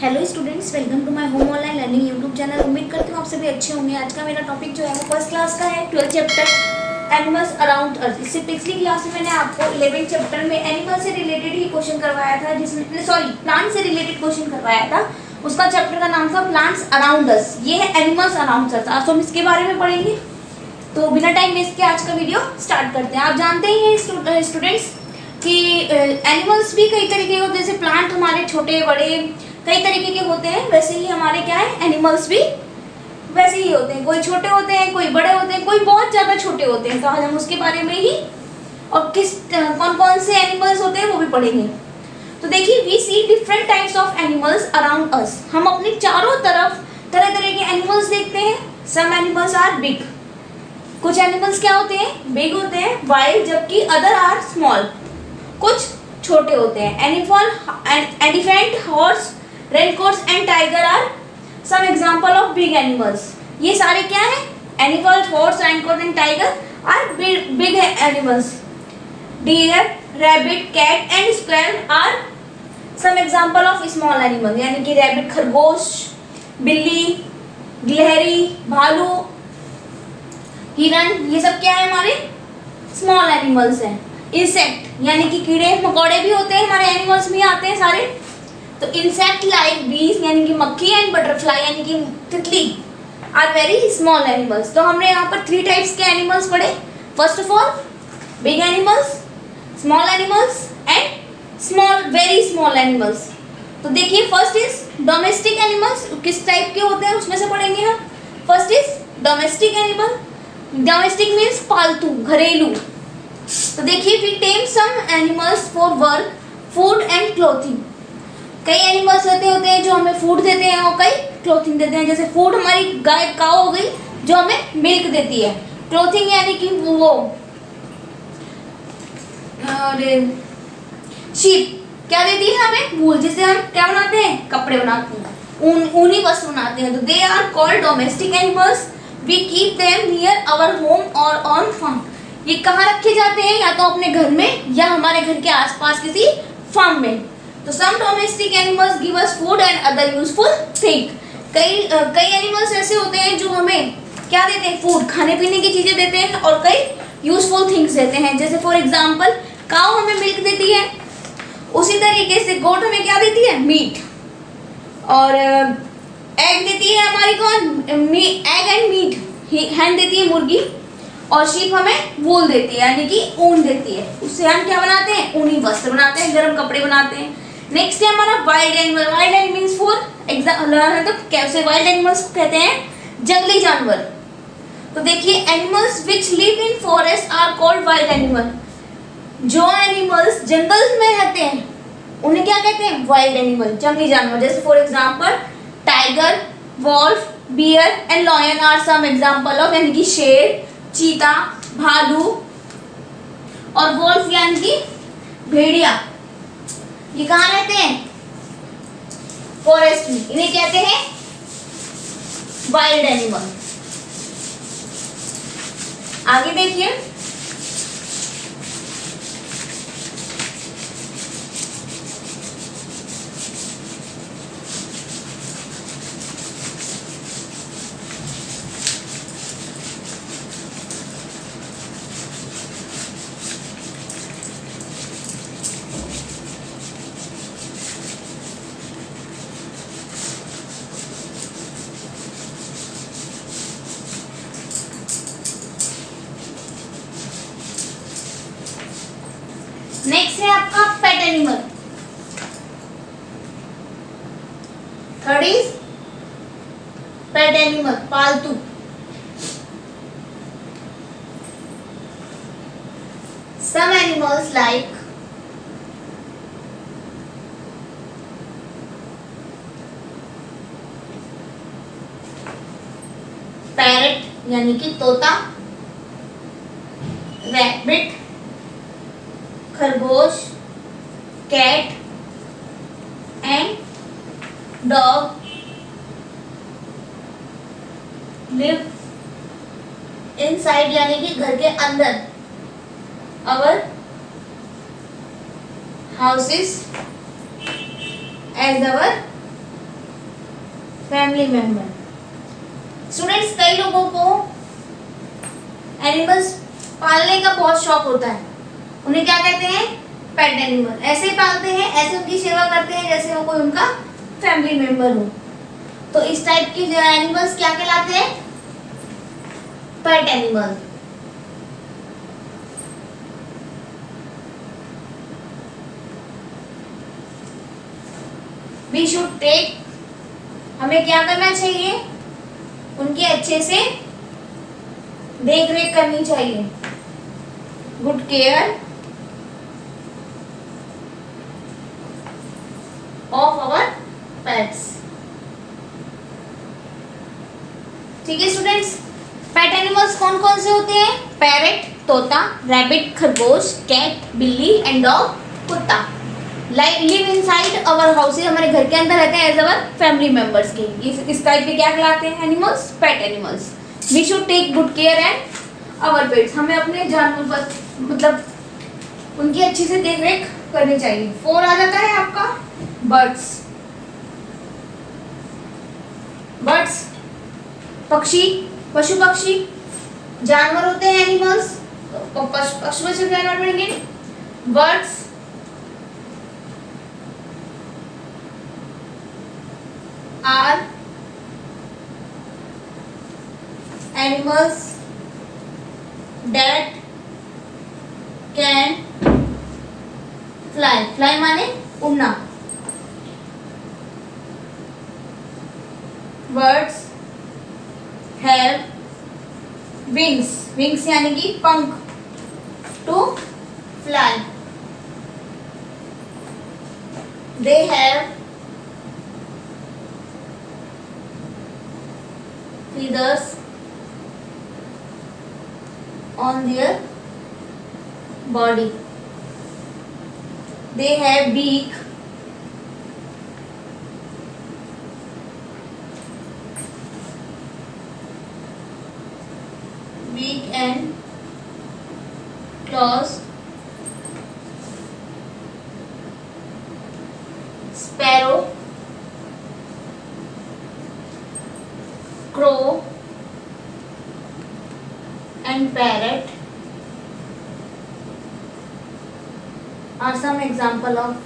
Hello students, welcome to my home online learning YouTube channel. उम्मीद करती हूँ आप सभी अच्छे होंगे। आज का मेरा टॉपिक जो है वो फर्स्ट क्लास का है, 12th चैप्टर एनिमल्स अराउंड अर्थ। इससे पिछली क्लास में मैंने आपको 11th चैप्टर में एनिमल से रिलेटेड ही क्वेश्चन करवाया था, जिसमें प्लांट से रिलेटेड क्वेश्चन करवाया था। उसका चैप्टर का नाम था प्लांट्स अराउंड अस। ये है एनिमल्स अराउंड अर्थ। आज हम इसके बारे में पढ़ेंगे, तो बिना टाइम वेस्ट के आज का वीडियो स्टार्ट करते हैं। आप जानते ही हैं स्टूडेंट्स कि एनिमल्स भी कई तरीके के होते हैं। जैसे प्लांट हमारे छोटे बड़े कई तरीके के होते हैं, वैसे ही हमारे क्या है एनिमल्स भी वैसे ही होते हैं। कोई छोटे होते हैं, कोई बड़े होते हैं, कोई बहुत ज़्यादा छोटे होते हैं। तो आज हम उसके बारे में ही और कौन कौन से एनिमल्स होते हैं वो भी पढ़ेंगे। तो देखिए, we see different types of animals around us. हम अपने चारों तरफ तरह तरह के एनिमल्स देखते हैं। Some animals are big. कुछ एनिमल्स क्या होते हैं, बिग होते हैं, वाइल्ड, जबकि अदर आर स्मॉल, कुछ छोटे होते हैं। Elephant, horse, raincoats and tiger are some example of big animals. ये सारे क्या है, animal, horse, raincoat and tiger are big animals. Deer, rabbit, cat and squirrel are some example of small animal. यानी कि रैबिट, खरगोश, बिल्ली, गिलहरी, भालू, हिरन, ये सब क्या है, हमारे स्मॉल एनिमल्स हैं। इंसेक्ट यानी कि कीड़े मकोड़े भी होते हैं, हमारे एनिमल्स में आते हैं सारे। तो इंसेक्ट लाइक बीज यानी कि मक्खी एंड बटरफ्लाई यानी कि तितली आर वेरी स्मॉल एनिमल्स। तो हमने यहाँ पर 3 टाइप्स के एनिमल्स पढ़े। First of all big animals, small animals and small very small animals. तो देखिए, फर्स्ट इज डोमेस्टिक एनिमल्स। किस टाइप के होते हैं उसमें से पढ़ेंगे हम। First is domestic animal. Domestic means पालतू, घरेलू। तो देखिए, we tame some animals for work, food and clothing. कई एनिमल्स ऐसे होते हैं जो हमें फूड देते हैं और कई क्लोथिंग देते हैं। जैसे फूड हमारी गाय काऊ हो गई जो हमें मिल्क देती है। क्लोथिंग यानी कि वो और शीप क्या देती है हमें, वूल, जिससे हम क्या बनाते हैं, कपड़े बनाते हैं, ऊनी वस्त्र बनाते हैं। तो they are called domestic animals. We keep them near our home or on farm. ये कहाँ रखे जाते हैं, या तो अपने घर में या हमारे घर के आसपास किसी फार्म में। तो some domestic animals give us food and other useful thing. कई एनिमल्स ऐसे होते हैं जो हमें क्या देते हैं, फूड, खाने पीने की चीजें देते हैं, और कई यूजफुल थिंग्स देते हैं। जैसे फॉर एग्जांपल काऊ हमें मिल्क देती है, उसी तरीके से गोट हमें क्या देती है, मीट, और एग देती है हमारी कौन, एग एंड मीट, हैन देती है मुर्गी, और शीप हमें वूल देती है यानी कि ऊन देती है। उससे हम क्या बनाते हैं, ऊनी वस्त्र बनाते हैं, गर्म कपड़े बनाते हैं। नेक्स्ट है हमारा wild animal. Wild animal means for example, तो कैसे वाइल्ड एनिमल्स को कहते हैं जंगली जानवर। तो देखिए, animals which live in forest are called wild animal. जो एनिमल्स जंगल में रहते हैं उन्हें क्या कहते हैं, वाइल्ड एनिमल, जंगली जानवर। जैसे for example tiger, wolf, bear and lion are some example of, यानी कि शेर, चीता, भालू, और वॉल्फ यानी कि भेड़िया। ये कहाँ रहते हैं, फॉरेस्ट में। इन्हें कहते हैं वाइल्ड एनिमल। आगे देखिए, नेक्स्ट है आपका pet animal. Third is pet animal, पालतू। सम एनिमल्स लाइक पैरट यानी कि तोता, रैबिट, खरगोश, cat and dog live inside यानी कि घर के अंदर our houses as our family member. Students, कई लोगों को एनिमल्स पालने का बहुत शौक होता है, उन्हें क्या कहते हैं? Pet animal. ऐसे पालते हैं, ऐसे उनकी सेवा करते हैं जैसे वो कोई उनका फैमिली मेंबर हो। तो इस टाइप के जो एनिमल्स क्या कहलाते हैं? Pet animal. We should take, हमें क्या करना चाहिए? उनकी अच्छे से देख रेख करनी चाहिए। Good care of our pets. ठीक है स्टूडेंट्स, पेट एनिमल्स कौन कौन से होते हैं? पैरेट, तोता, रैबिट, खरगोश, कैट, बिल्ली एंड डॉग, कुत्ता। लिव इनसाइड अवर हाउसेज, हमारे घर के अंदर रहते हैं एज अवर फैमिली मेंबर्स के। इस टाइप के क्या कहलाते हैं? Animals, pet animals. We should take good care and our pets, हमें अपने जानवर पर मतलब उनकी अच्छी से देख रेख करनी चाहिए। 4 आ जाता है आपका बर्ड्स। बर्ड्स पक्षी, पशु पक्षी, जानवर होते हैं एनिमल्स। पशु पक्षी जानवर पढ़ेंगे। Birds are animals that can fly. Fly माने उड़ना। बर्ड्स हैव विंग्स, विंग्स यानी कि पंख, to fly. They have feathers on their body. They have beak, and claws. Sparrow, crow and parrot are some example of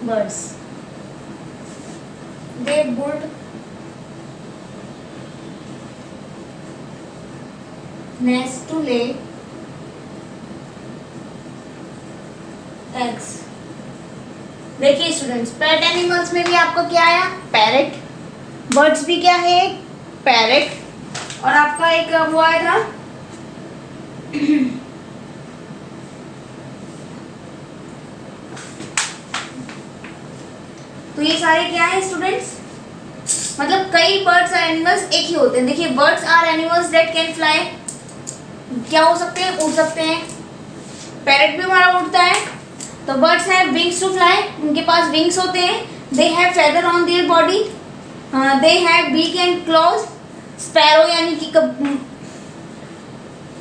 birds. They build nest to lay eggs. देखिए students, pet animals में भी आपको क्या आया? Parrot. Birds भी क्या है? Parrot. और आपका एक वो आया था तो ये सारे क्या है स्टूडेंट्स? मतलब कई बर्ड्स और एनिमल्स एक ही होते हैं। देखिए, birds are animals that can fly, क्या हो सकते हैं? उड़ सकते हैं। पैरेट भी हमारा उड़ता है। तो birds have wings to fly, उनके पास विंग्स होते हैं। They have feather on their body, they have beak and claws. Sparrow यानी कि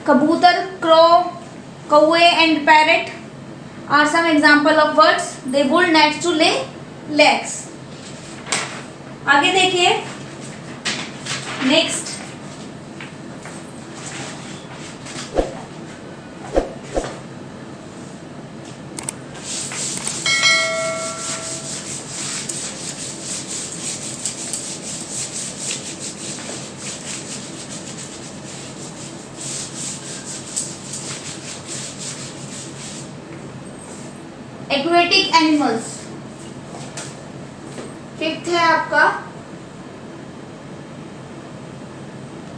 कबूतर, क्रो, कौवे and parrot are some example of birds. They build nest to lay legs. आगे देखिए नेक्स्ट, एक्वेटिक एनिमल्स। फिफ्थ है आपका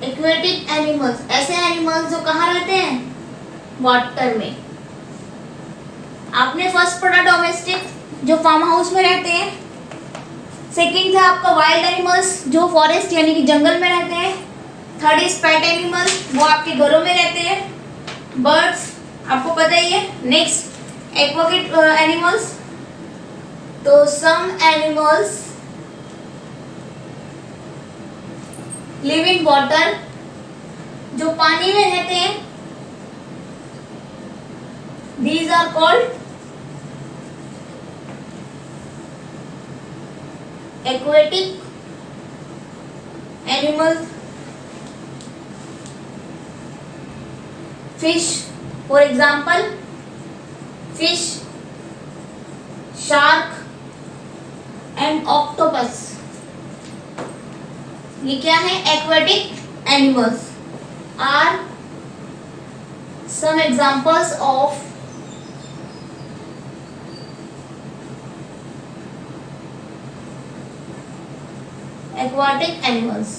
एक्वेटिक एनिमल्स, ऐसे animals जो कहाँ रहते हैं? वाटर में। आपने फर्स्ट पढ़ा डोमेस्टिक, जो फार्म हाउस में रहते हैं। सेकंड था आपका वाइल्ड एनिमल्स, जो फॉरेस्ट यानी कि जंगल में रहते हैं। थर्ड इज पेट एनिमल्स, वो आपके घरों में रहते हैं। बर्ड्स आपको पता ही है। नेक्स्ट एक्वेटिक एनिमल्स, तो some animals live in water, जो पानी में रहते हैं, these are called aquatic animals. Fish, for example, fish, shark and octopus. ये क्या है? Aquatic animals are some examples of aquatic animals.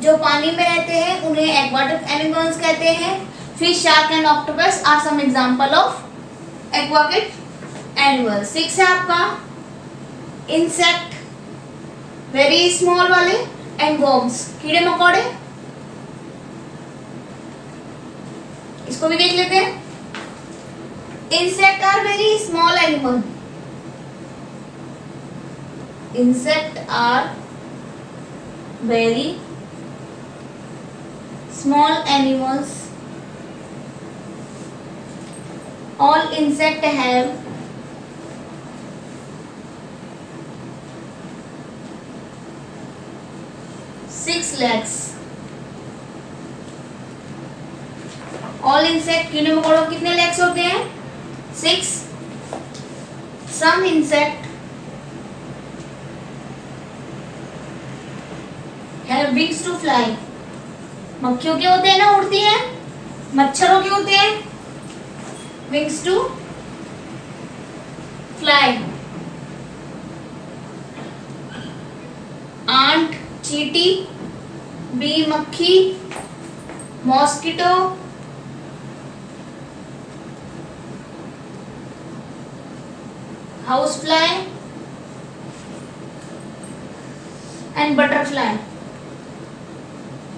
जो पानी में रहते हैं उन्हें aquatic animals कहते हैं. Fish, shark and octopus are some example of aquatic animals. 6 है आपका insect, very small वाले, and worms, कीड़े मकोड़े. इसको भी देख लेते हैं. Insect are very small animal. Insect are very small animals. All insect have six legs. All insect, कीड़े मकोड़ों को कितने legs होते हैं? 6. Some insect have wings to fly. मक्खियों के होते हैं ना, उड़ती हैं. मच्छरों के होते हैं wings to fly. Ant, चींटी, bee, मक्खी, mosquito, housefly and butterfly,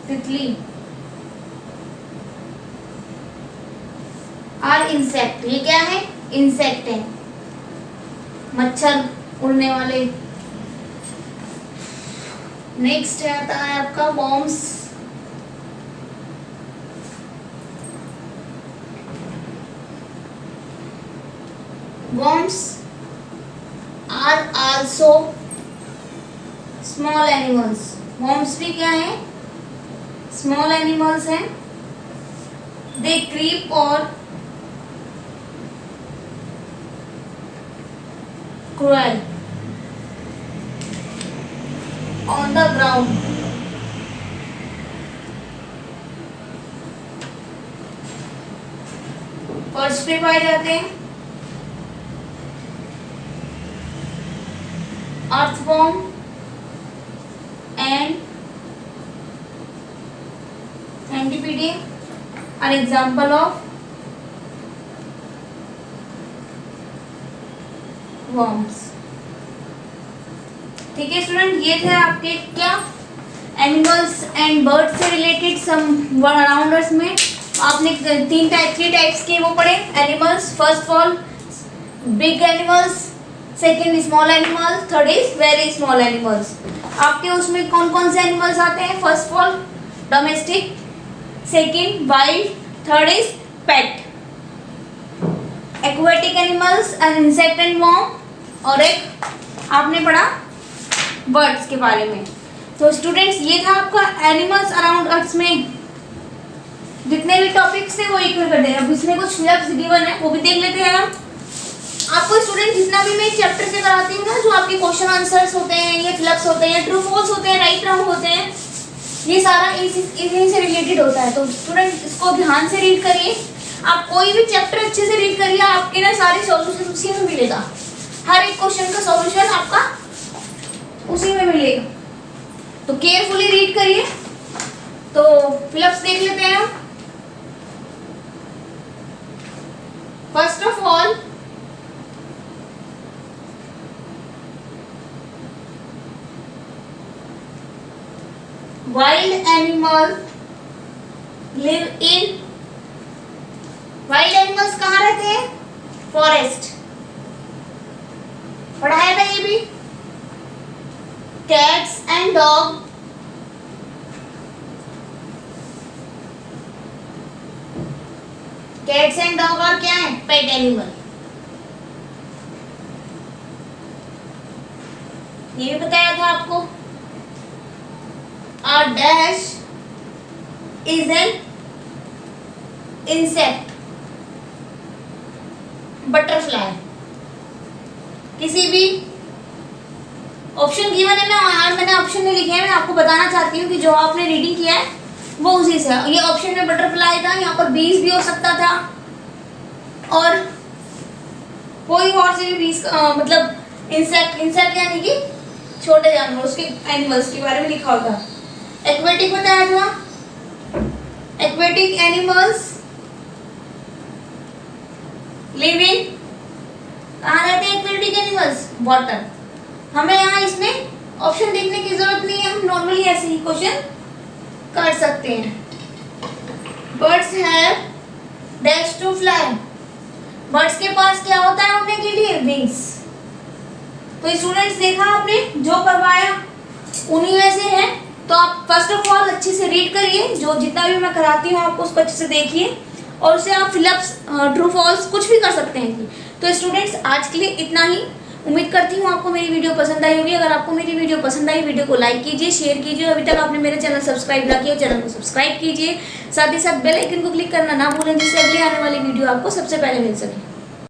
तितली are insect. ये क्या है? इंसेक्ट है, मच्छर उड़ने वाले. नेक्स्ट आता है आपका worms. Worms are also small animals. Worms भी क्या है? Small animals हैं. They creep or crawl on the ground. फर्श पे पाए जाते हैं. Earthworm and centipede are example of worms. ठीक है स्टूडेंट, ये थे आपके क्या एनिमल्स एंड बर्ड्स से रिलेटेड सम वर्ड अराउंडर्स में. आपने 3 टाइप्स के वो पढ़े animals. First of all big animals, second small animals, third is very small animals. आपके उसमें कौन कौन से एनिमल्स आते हैं? First of all domestic, second wild, third is pet. Aquatic animals and insect and worm, और एक आपने पढ़ा बर्ड्स के बारे में. तो स्टूडेंट्स ये था आपका एनिमल्स अराउंड अर्थ में जितने भी टॉपिक्स थे वो एक कर दे. अब इसमें कुछ फिलअप्स गिवन है वो भी देख लेते हैं हम. आपको स्टूडेंट जितना भी मैं चैप्टर से कराती हूँ ना, जो आपके क्वेश्चन आंसर्स होते हैं, ये फिलअप्स होते हैं, ट्रू फॉल्स होते हैं, राइट रॉन्ग होते हैं, ये सारा इन्हीं से रिलेटेड होता है. तो स्टूडेंट इसको ध्यान से रीड करिए. आप कोई भी चैप्टर अच्छे से रीड करिए, आपके ना सारे सॉल्यूशन उसी में मिलेगा. हर एक क्वेश्चन का सॉल्यूशन आपका उसी में मिलेगा. तो केयरफुली रीड करिए. तो फिलअप्स देख लेते हैं हम. First of all wild animals live in, wild animals कहाँ रहते हैं? फॉरेस्ट. पढ़ाया था ये भी. cats and dog cats and dog और क्या है, पेट एनिमल। ये भी बताया था आपको। A dash is an insect, butterfly. किसी भी ऑप्शन गिवन है, मैंने ऑप्शन नहीं लिखे हैं, मैं आपको बताना चाहती हूँ कि जो आपने रीडिंग किया है वो उसी से। ये ऑप्शन में बटरफ्लाई था, यहाँ पर बीज भी हो सकता था और कोई और से भी बीज, मतलब इंसेक्ट यानी कि छोटे जानवर, उसके एनिमल्स के बारे में लिखा होता। एक्वेटिक बताया था, एक्वेटिक एनिमल्स लिव इन, कहाँ रहते हैं एक्वेटिक एनिमल्स, वाटर। हमें यहाँ इसमें ऑप्शन देखने की जरूरत नहीं है, हम नॉर्मली ऐसे ही क्वेश्चन कर सकते हैं। Birds have dash to fly, birds के पास क्या होता है उड़ने के लिए, विंग्स। तो स्टूडेंट्स देखा आपने, जो करवाया उन्हीं में से है। तो आप फर्स्ट ऑफ ऑल अच्छे से रीड करिए, जो जितना भी मैं कराती हूँ आपको उसको अच्छे से देखिए और उसे आप फिलअप्स, ट्रू फॉल्स कुछ भी कर सकते हैं। तो स्टूडेंट्स आज के लिए इतना ही। उम्मीद करती हूँ आपको मेरी वीडियो पसंद आई होगी। अगर आपको मेरी वीडियो पसंद आई, वीडियो को लाइक कीजिए, शेयर कीजिए। अभी तक आपने मेरे चैनल सब्सक्राइब ना किया, चैनल को सब्सक्राइब कीजिए। साथ ही साथ बेल आइकन को क्लिक करना ना भूलें, जिससे अगली आने वाली वीडियो आपको सबसे पहले मिल सके।